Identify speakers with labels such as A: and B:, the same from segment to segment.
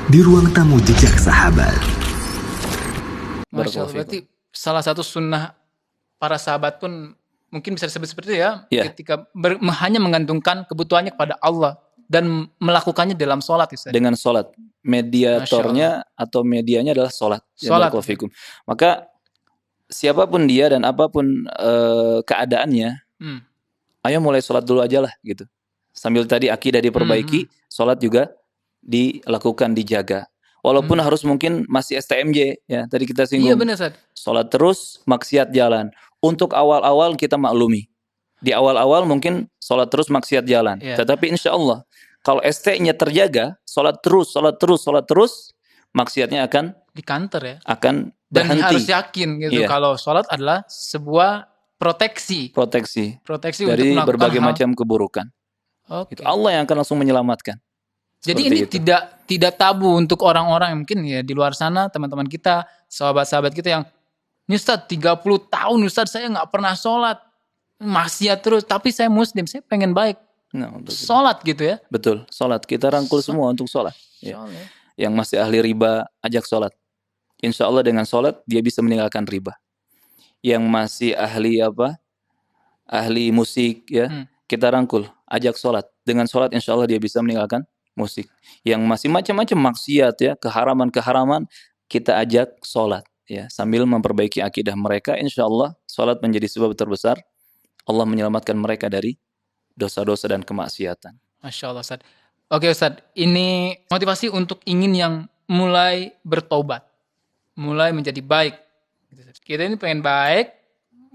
A: di ruang tamu jejak sahabat.
B: Masya Allah, berarti salah satu sunnah para sahabat pun mungkin bisa disebut seperti itu ya, ketika hanya menggantungkan kebutuhannya kepada Allah dan melakukannya dalam sholat.
C: Dengan sholat, mediatornya atau medianya adalah sholat. Maka siapapun dia dan apapun keadaannya, ayo mulai sholat dulu aja lah gitu. Sambil tadi akidah diperbaiki, sholat juga dilakukan, dijaga. Walaupun harus mungkin masih STMJ ya, tadi kita singgung.
B: Iya benar, Ustaz.
C: Sholat terus, maksiat jalan. Untuk awal-awal kita maklumi. Di awal-awal mungkin sholat terus, maksiat jalan. Tetapi insya Allah, kalau ST-nya terjaga, sholat terus, maksiatnya akan
B: di kantor ya.
C: Akan
B: berhenti. Dan harus yakin gitu kalau sholat adalah sebuah proteksi
C: dari berbagai macam keburukan. Itu Allah yang akan langsung menyelamatkan.
B: Jadi ini tidak tabu untuk orang-orang yang mungkin ya di luar sana, teman-teman kita, sahabat-sahabat kita yang Ustaz 30 tahun Ustaz saya nggak pernah sholat, maksiat terus, tapi saya muslim, saya pengen baik. Sholat gitu ya.
C: Betul, sholat. Kita rangkul semua untuk sholat. Ya. Yang masih ahli riba, ajak sholat. Insya Allah dengan sholat dia bisa meninggalkan riba. Yang masih ahli ahli musik ya, kita rangkul, ajak sholat. Dengan sholat insya Allah dia bisa meninggalkan musik. Yang masih macam-macam maksiat ya, keharaman-keharaman, kita ajak sholat ya, sambil memperbaiki akidah mereka. Insya Allah sholat menjadi sebab terbesar Allah menyelamatkan mereka dari dosa-dosa dan kemaksiatan.
B: Masya Allah, Ustaz. Oke Ustaz, ini motivasi untuk ingin yang mulai bertobat, mulai menjadi baik. Kita ini pengen baik,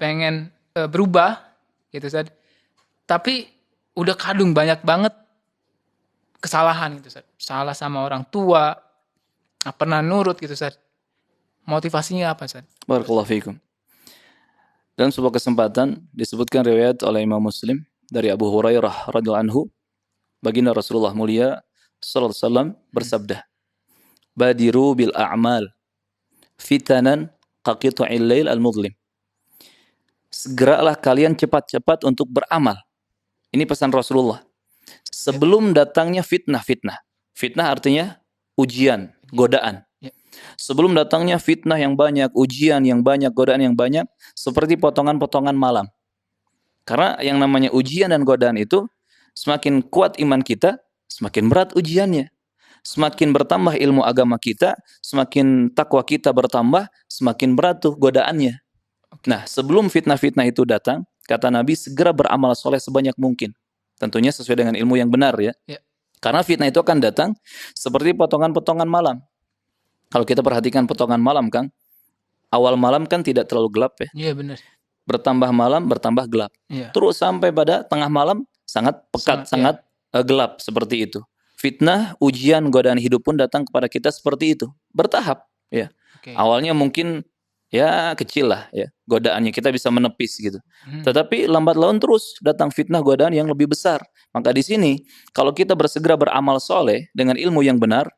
B: pengen berubah, gitu Ustaz. Tapi udah kadung banyak banget kesalahan gitu Ustaz. Salah sama orang tua, nggak pernah nurut gitu Ustaz. Motivasinya apa Ustaz?
C: Barakallahu fiikum. Dalam sebuah kesempatan disebutkan riwayat oleh Imam Muslim dari Abu Hurairah radhiyallahu anhu, baginda Rasulullah mulia sallallahu alaihi wasallam bersabda, "Badiru bil a'mal fitanan qaqitu'il lail al-mudlim." Segeralah kalian cepat-cepat untuk beramal. Ini pesan Rasulullah. Sebelum datangnya fitnah. Fitnah artinya ujian, godaan. Sebelum datangnya fitnah yang banyak, ujian yang banyak, godaan yang banyak, seperti potongan-potongan malam. Karena yang namanya ujian dan godaan itu, semakin kuat iman kita, semakin berat ujiannya. Semakin bertambah ilmu agama kita, semakin takwa kita bertambah, semakin berat tuh godaannya. Nah, sebelum fitnah-fitnah itu datang, kata Nabi, segera beramal soleh sebanyak mungkin. Tentunya sesuai dengan ilmu yang benar ya. Karena fitnah itu akan datang seperti potongan-potongan malam. Kalau kita perhatikan potongan malam, Kang, awal malam kan tidak terlalu gelap ya.
B: Iya benar.
C: Bertambah malam, bertambah gelap. Terus sampai pada tengah malam sangat pekat, sangat gelap seperti itu. Fitnah, ujian, godaan hidup pun datang kepada kita seperti itu. Bertahap ya. Awalnya mungkin ya kecil lah ya, godaannya kita bisa menepis gitu. Tetapi lambat laun terus datang fitnah, godaan yang lebih besar. Maka di sini kalau kita bersegera beramal soleh dengan ilmu yang benar,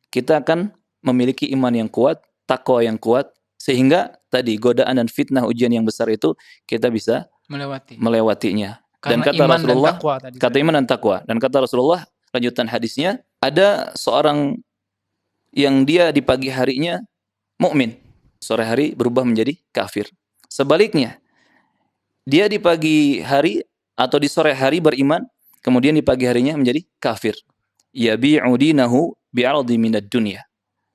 C: kita akan memiliki iman yang kuat, takwa yang kuat, sehingga tadi godaan dan fitnah ujian yang besar itu kita bisa melewatinya. Dan kata Rasulullah, kata iman dan takwa. Dan kata Rasulullah, lanjutan hadisnya, ada seorang yang dia di pagi harinya mukmin, sore hari berubah menjadi kafir. Sebaliknya, dia di pagi hari atau di sore hari beriman, kemudian di pagi harinya menjadi kafir. Yabi'u dinahu bi'ardi minad dunya.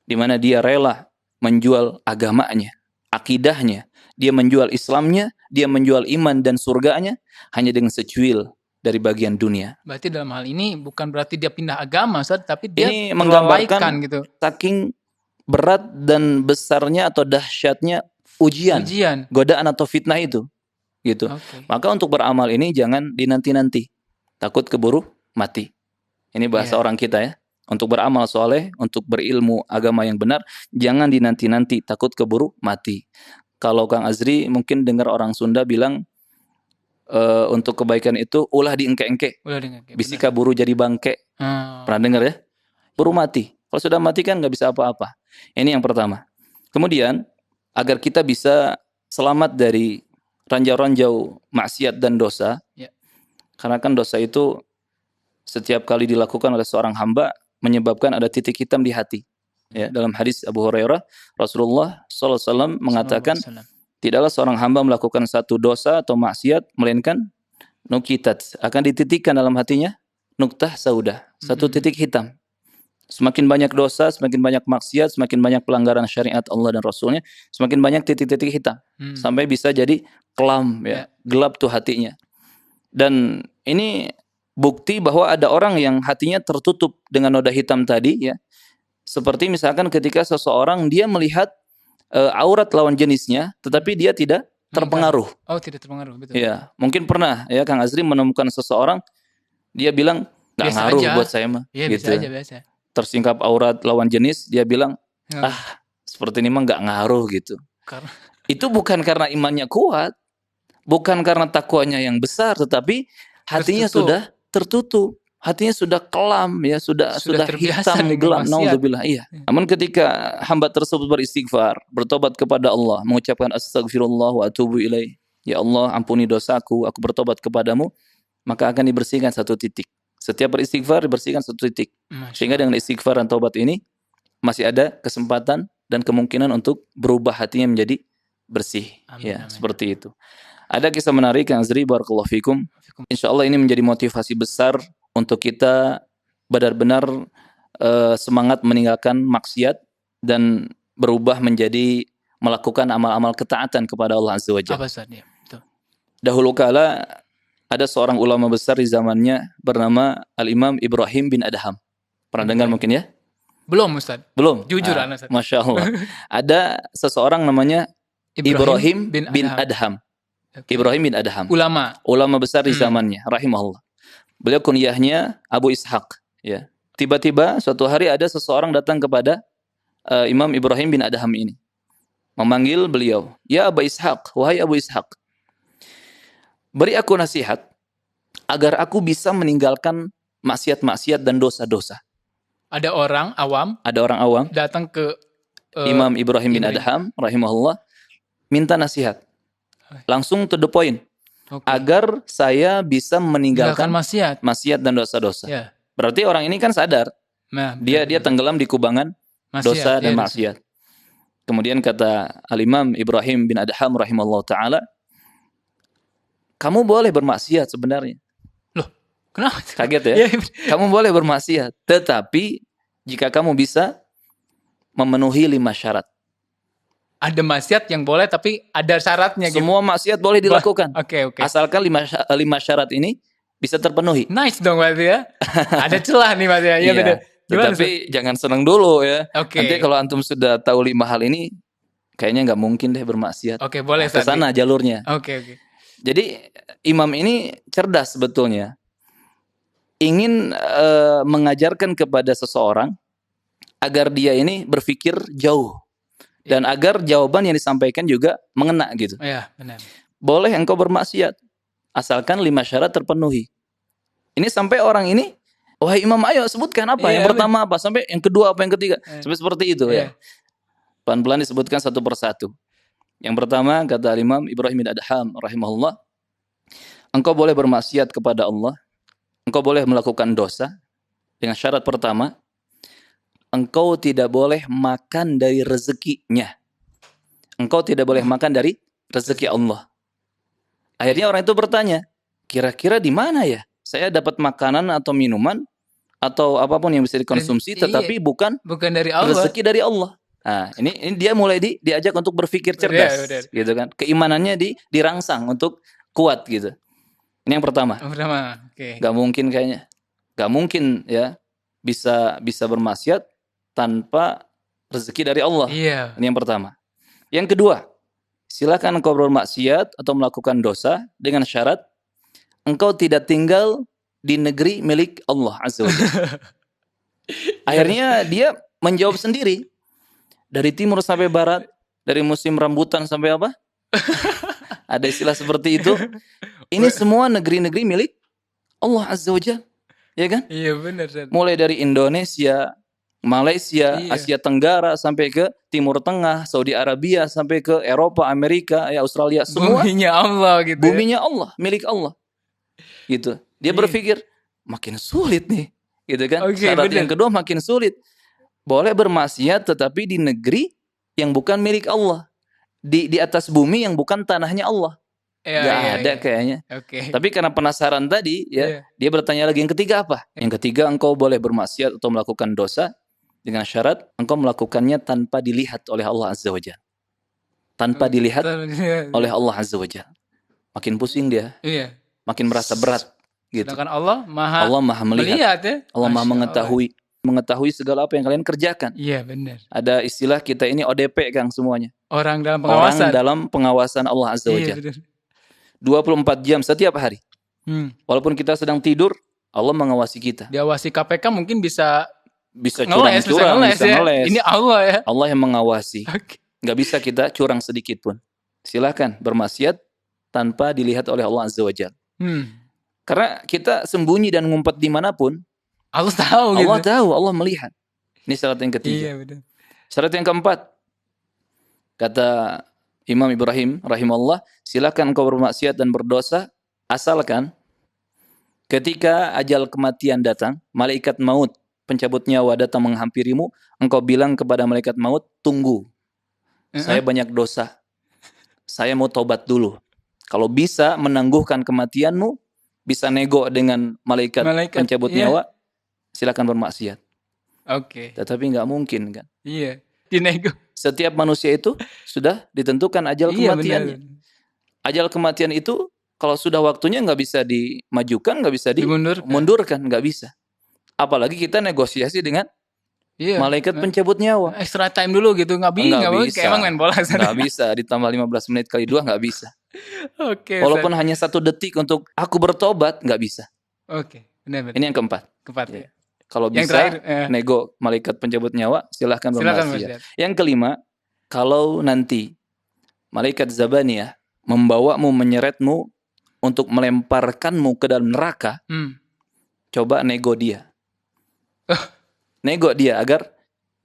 C: Di mana dia rela menjual agamanya, akidahnya, dia menjual Islamnya, dia menjual iman dan surganya hanya dengan secuil dari bagian dunia.
B: Berarti dalam hal ini bukan berarti dia pindah agama, Ustaz, tapi dia
C: ini menggambarkan
B: gitu.
C: Saking berat dan besarnya atau dahsyatnya ujian, godaan atau fitnah itu, gitu. Maka untuk beramal ini jangan dinanti-nanti, takut keburu mati. Ini bahasa orang kita ya. Untuk beramal soleh, untuk berilmu agama yang benar, jangan dinanti-nanti, takut keburu mati. Kalau Kang Azri mungkin dengar orang Sunda bilang, untuk kebaikan itu ulah diengke-engke, bisika buru jadi bangke. Pernah dengar ya? Buru mati. Kalau sudah mati kan nggak bisa apa-apa. Ini yang pertama. Kemudian agar kita bisa selamat dari ranjau-ranjau maksiat dan dosa, karena kan dosa itu setiap kali dilakukan oleh seorang hamba menyebabkan ada titik hitam di hati. Ya, dalam hadis Abu Hurairah, Rasulullah SAW mengatakan, tidaklah seorang hamba melakukan satu dosa atau maksiat melainkan nukitat, akan dititikkan dalam hatinya nuktah saudah, satu titik hitam. Semakin banyak dosa, semakin banyak maksiat, semakin banyak pelanggaran syariat Allah dan Rasulnya, semakin banyak titik-titik hitam. Sampai bisa jadi kelam, ya, gelap tuh hatinya. Dan ini bukti bahwa ada orang yang hatinya tertutup dengan noda hitam tadi, ya. Seperti misalkan ketika seseorang dia melihat aurat lawan jenisnya, tetapi dia tidak terpengaruh.
B: Oh, tidak terpengaruh, betul.
C: Ya, mungkin pernah ya Kang Azri menemukan seseorang, dia bilang nggak ngaruh aja buat saya mah.
B: Iya,
C: gitu.
B: biasa aja, biasa.
C: Tersingkap aurat lawan jenis, dia bilang, seperti ini mah nggak ngaruh gitu. Itu bukan karena imannya kuat, bukan karena takwanya yang besar, tetapi hatinya sudah tertutup, hatinya sudah kelam, ya sudah hitam gelap. Nauzubillah. Iya. Namun ketika hamba tersebut beristighfar, bertobat kepada Allah, mengucapkan astagfirullah wa atubu ilaih, ya Allah ampuni dosaku, aku bertobat kepadamu, maka akan dibersihkan satu titik. Setiap beristighfar dibersihkan satu titik. Sehingga dengan istighfar dan taubat ini masih ada kesempatan dan kemungkinan untuk berubah hatinya menjadi bersih. Amin. Seperti itu. Ada kisah menarik yang Azri barakallahu fikum. Insyaallah ini menjadi motivasi besar untuk kita benar-benar semangat meninggalkan maksiat dan berubah menjadi melakukan amal-amal ketaatan kepada Allah Azza wa Jalla.
B: Apa saja?
C: Dahulu kala ada seorang ulama besar di zamannya bernama Al-Imam Ibrahim bin Adham. Pernah dengar mungkin ya?
B: Belum, Ustaz.
C: Belum?
B: Jujur, Ustaz.
C: Masya Allah. Ada seseorang namanya Ibrahim bin Adham. Okay. Ibrahim bin Adham. Ulama besar di zamannya, rahimahullah. Beliau kunyahnya Abu Ishaq. Ya. Tiba-tiba suatu hari ada seseorang datang kepada Imam Ibrahim bin Adham ini. Memanggil beliau, ya Abu Ishaq, wahai Abu Ishaq. Beri aku nasihat agar aku bisa meninggalkan maksiat-maksiat dan dosa-dosa.
B: Ada orang awam datang ke
C: Imam Ibrahim bin Adham rahimahullah, minta nasihat. Langsung to the point. Okay. Agar saya bisa meninggalkan maksiat dan dosa-dosa. Yeah. Berarti orang ini kan sadar. Dia tenggelam di kubangan dosa dan maksiat. Kemudian kata Al-Imam Ibrahim bin Adham rahimahullah ta'ala, kamu boleh bermaksiat sebenarnya.
B: Loh, kenapa?
C: Kaget ya? Kamu boleh bermaksiat. Tetapi jika kamu bisa memenuhi 5 syarat.
B: Ada maksiat yang boleh tapi ada syaratnya.
C: Semua maksiat boleh dilakukan.
B: Oke.
C: Asalkan 5 syarat ini bisa terpenuhi.
B: Nice dong berarti ya. Ada celah nih Mas ya.
C: Iya. Tetapi jangan senang dulu ya. Nanti kalau antum sudah tahu 5 hal ini, kayaknya nggak mungkin deh bermaksiat.
B: Oke, boleh.
C: Ke sana jalurnya.
B: Oke.
C: Jadi imam ini cerdas sebetulnya. Ingin mengajarkan kepada seseorang agar dia ini berpikir jauh. Dan agar jawaban yang disampaikan juga mengena gitu.
B: Iya, benar.
C: Boleh engkau bermaksiat, asalkan 5 syarat terpenuhi. Ini sampai orang ini, wahai imam ayo sebutkan apa. Yang pertama apa, sampai yang kedua apa, yang ketiga. Sampai seperti itu ya. Pelan-pelan disebutkan satu persatu. Yang pertama kata Imam Ibrahim bin Adham rahimahullah, engkau boleh bermaksiat kepada Allah, engkau boleh melakukan dosa dengan syarat pertama, engkau tidak boleh makan dari rezekinya. Engkau tidak boleh makan dari rezeki Allah. Akhirnya orang itu bertanya, kira-kira di mana ya saya dapat makanan atau minuman atau apapun yang bisa dikonsumsi tetapi bukan
B: dari Allah.
C: Rezeki dari Allah. Nah, ini dia mulai diajak untuk berpikir cerdas, gitu kan? Keimanannya dirangsang untuk kuat gitu. Ini yang pertama. Gak mungkin kayaknya, gak mungkin ya bisa bermaksiat tanpa rezeki dari Allah. Ini yang pertama. Yang kedua, silakan engkau bermaksiat atau melakukan dosa dengan syarat engkau tidak tinggal di negeri milik Allah Azza wa Jalla. Akhirnya dia menjawab sendiri. Dari timur sampai barat, dari musim rambutan sampai apa? Ada istilah seperti itu. Ini semua negeri-negeri milik Allah Azza wa Jalla. Ya kan?
B: Iya benar.
C: Mulai dari Indonesia, Malaysia, Asia Tenggara, sampai ke Timur Tengah, Saudi Arabia, sampai ke Eropa, Amerika, Australia. Semua
B: buminya Allah gitu.
C: Buminya Allah, milik Allah. Gitu. Dia berpikir, makin sulit nih. gitu kan.
B: Oke,
C: Syarat
B: bener.
C: yang kedua makin sulit. Boleh bermaksiat tetapi di negeri yang bukan milik Allah. Di atas bumi yang bukan tanahnya Allah. Gak ada kayaknya.
B: Oke.
C: Tapi karena penasaran tadi ya, dia bertanya lagi yang ketiga apa? Yang ketiga, engkau boleh bermaksiat atau melakukan dosa dengan syarat engkau melakukannya tanpa dilihat oleh Allah Azza wa Jalla. Tanpa dilihat oleh Allah Azza wa Jalla. Makin pusing dia.
B: Iya.
C: Makin merasa berat gitu.
B: Sedangkan Allah Maha
C: melihat
B: ya.
C: Allah Maha mengetahui segala apa yang kalian kerjakan.
B: Iya, benar.
C: Ada istilah kita ini ODP, Kang, semuanya.
B: Orang dalam pengawasan.
C: Orang dalam pengawasan Allah Azza wa Jalla. 24 jam setiap hari. Walaupun kita sedang tidur, Allah mengawasi kita.
B: Diawasi KPK mungkin bisa
C: curang-curang, bisa ngeles.
B: Ini Allah ya.
C: Allah yang mengawasi. Nggak bisa kita curang sedikit pun. Silahkan bermaksiat tanpa dilihat oleh Allah Azza wa Jalla. Karena kita sembunyi dan ngumpet dimanapun,
B: Allah tahu.
C: Allah tahu, Allah melihat. Ini syarat yang ketiga.
B: Iya, betul.
C: Syarat yang keempat, kata Imam Ibrahim rahimahullah, silakan kau bermaksiat dan berdosa asalkan ketika ajal kematian datang, malaikat maut pencabut nyawa datang menghampirimu, engkau bilang kepada malaikat maut, tunggu. Saya banyak dosa. Saya mau tobat dulu. Kalau bisa menangguhkan kematianmu, bisa nego dengan malaikat pencabut nyawa, silakan bermaksiat. Oke. Tetapi nggak mungkin kan?
B: Iya. Dinego.
C: Setiap manusia itu sudah ditentukan ajal kematiannya. Ajal kematian itu kalau sudah waktunya nggak bisa dimajukan, nggak bisa dimundurkan, nggak bisa. Apalagi kita negosiasi dengan malaikat pencabut nyawa.
B: Extra time dulu gitu, nggak bisa. Kayak emang main bola.
C: Nggak bisa, ditambah 15 menit kali 2 nggak bisa.
B: Oke.
C: Walaupun hanya 1 detik untuk aku bertobat, nggak bisa.
B: Oke. Benar.
C: Ini yang keempat.
B: Ya.
C: Kalau bisa nego malaikat pencabut nyawa, silahkan bermaksiat. Yang kelima, kalau nanti malaikat Zabaniyah membawamu, menyeretmu untuk melemparkanmu ke dalam neraka, coba nego dia. Nego dia agar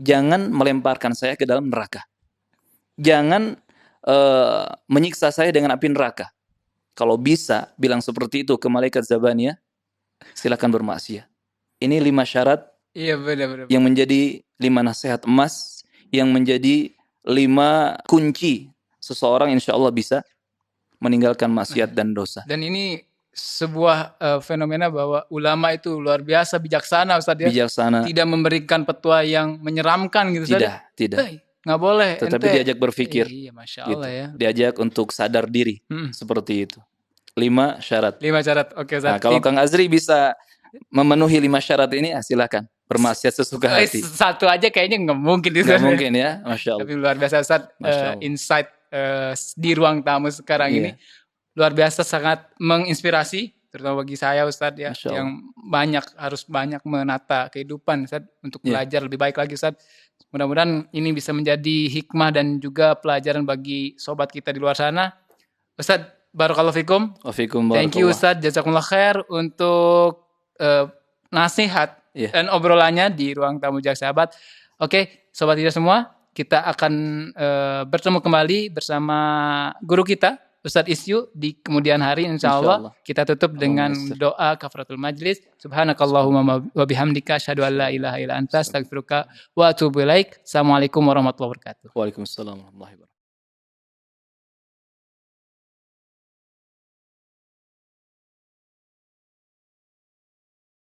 C: jangan melemparkan saya ke dalam neraka. Jangan menyiksa saya dengan api neraka. Kalau bisa bilang seperti itu ke malaikat Zabaniyah, silakan bermaksiat. Ini 5 syarat yang menjadi 5 nasihat emas, yang menjadi 5 kunci seseorang insya Allah bisa meninggalkan maksiat dan dosa.
B: Dan ini sebuah fenomena bahwa ulama itu luar biasa bijaksana, Ustaz ya.
C: Bijaksana.
B: Tidak memberikan petwa yang menyeramkan gitu, Ustaz.
C: Tidak.
B: Nggak boleh.
C: Tetapi diajak berpikir.
B: Iya, Masya Allah ya.
C: Diajak untuk sadar diri. Seperti itu. 5 syarat. 5
B: syarat. Oke, Ustaz.
C: Nah, kalau Kang Azri bisa memenuhi 5 syarat ini, silakan bermaksiat sesuka hati.
B: Satu aja kayaknya nggak mungkin.
C: Nggak mungkin ya, Masya Allah.
B: Tapi luar biasa, Ustaz. Insight di ruang tamu sekarang ini luar biasa, sangat menginspirasi, terutama bagi saya, Ustaz ya, yang harus banyak menata kehidupan, Ustaz, untuk belajar lebih baik lagi, Ustaz. Mudah-mudahan ini bisa menjadi hikmah dan juga pelajaran bagi sobat kita di luar sana. Ustaz, barakallahu fikum. Thank you, Ustaz, jazakumullah khair untuk nasihat dan obrolannya di ruang tamu Jak Sahabat. Oke, sobat kita semua, kita akan bertemu kembali bersama guru kita, Ustadz Isyu, di kemudian hari insyaallah. Kita tutup dengan doa kafaratul majlis. Subhanakallahumma wa bihamdika asyhadu an la ilaha illa anta astaghfiruka wa atubu ilaik. Assalamualaikum warahmatullahi wabarakatuh.
C: Waalaikumsalam warahmatullahi wabarakatuh.